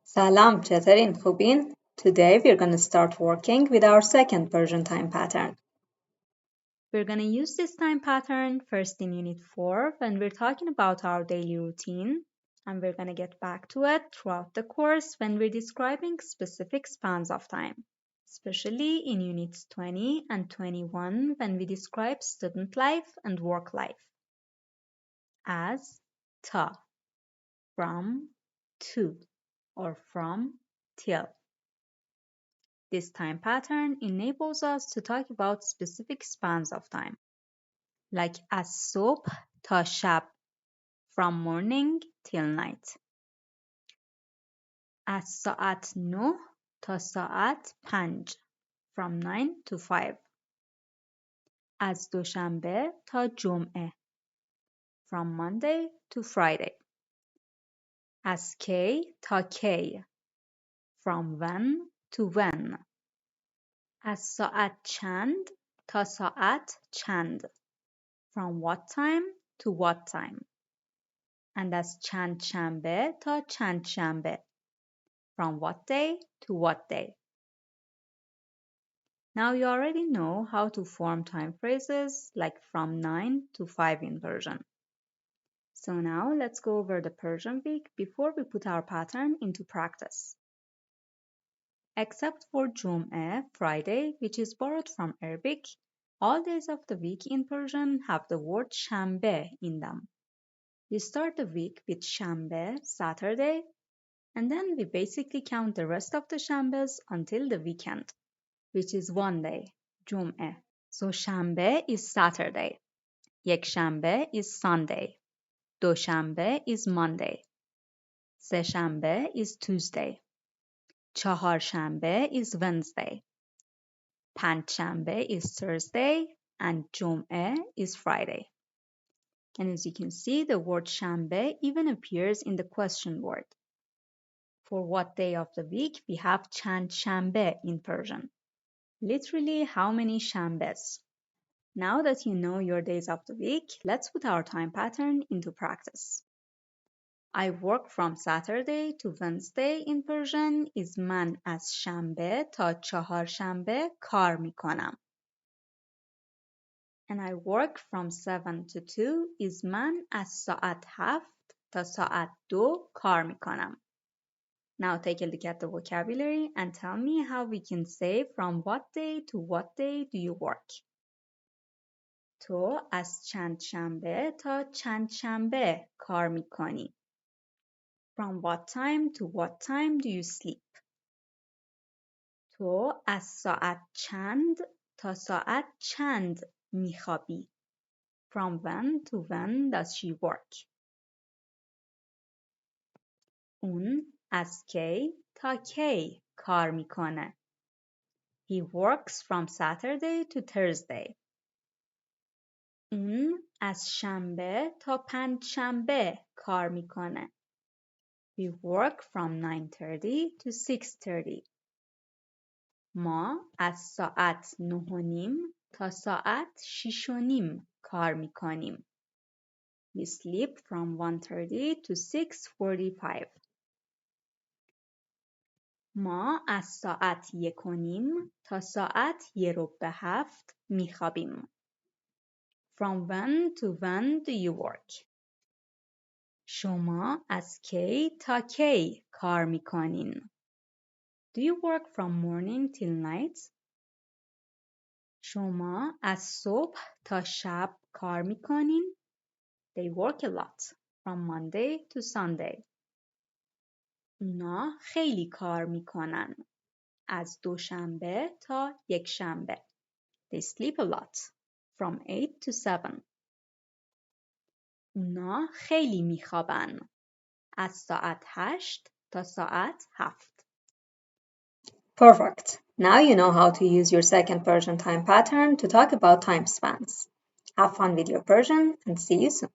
سلام چطورین خوبین؟ Today we're going to start working with our second Persian time pattern. We're going to use this time pattern first in Unit 4 when we're talking about our daily routine, and we're going to get back to it throughout the course when we're describing specific spans of time, especially in Units 20 and 21 when we describe student life and work life. As ta, from, to, or from, till. This time pattern enables us to talk about specific spans of time, like از صبح تا شب, from morning till night. از ساعت 9 تا ساعت 5, from 9 to 5. از دوشنبه تا جمعه, from Monday to Friday. از کی تا کی, from when to when. از ساعت چند تا ساعت چند, from what time to what time. And از چند شنبه تا چند شنبه, from what day to what day. Now you already know how to form time phrases like from 9 to 5 in Persian. So now let's go over the Persian week before we put our pattern into practice. Except for Jum'eh, Friday, which is borrowed from Arabic, all days of the week in Persian have the word Shanbeh in them. We start the week with Shanbeh, Saturday, and then we basically count the rest of the Shambes until the weekend, which is one day, Jum'eh. So Shanbeh is Saturday, Yekshanbeh is Sunday, Doshanbeh is Monday, Seshanbeh is Tuesday, Chaharshanbeh is Wednesday, Panchshanbeh is Thursday, and Jum'eh is Friday. And as you can see, the word Shanbeh even appears in the question word. For what day of the week we have Chand Shanbeh in Persian. Literally, how many Shambes? Now that you know your days of the week, let's put our time pattern into practice. I work from Saturday to Wednesday in Persian is من از شنبه تا چهارشنبه کار میکنم. And I work from 7 to 2 is من از ساعت 7 تا ساعت 2 کار میکنم. Now take a look at the vocabulary and tell me how we can say from what day to what day do you work. تو از چند شنبه تا چند شنبه کار میکنی. From what time to what time do you sleep? تو از ساعت چند تا ساعت چند میخوابی. From when to when does she work? اون از کی تا کی کار میکنه. He works from Saturday to Thursday. اون از شنبه تا پنجشنبه کار میکنه. We work from 9:30 to 6:30. ما از ساعت 9:30 تا ساعت 6:30 کار میکنیم. We sleep from 1:30 to 6:45. ما از ساعت 1:30 تا ساعت 6:45 میخوابیم. From when to when do you work? شما از کی تا کی کار میکنین؟ Do you work from morning till night? شما از صبح تا شب کار میکنین؟ They work a lot, from Monday to Sunday. اونا خیلی کار میکنن. از دوشنبه تا یکشنبه. They sleep a lot, from 8 to 7. اونا خیلی میخوابن. از ساعت 8 تا ساعت 7. Perfect. Now you know how to use your second Persian time pattern to talk about time spans. Have fun with your Persian and see you soon.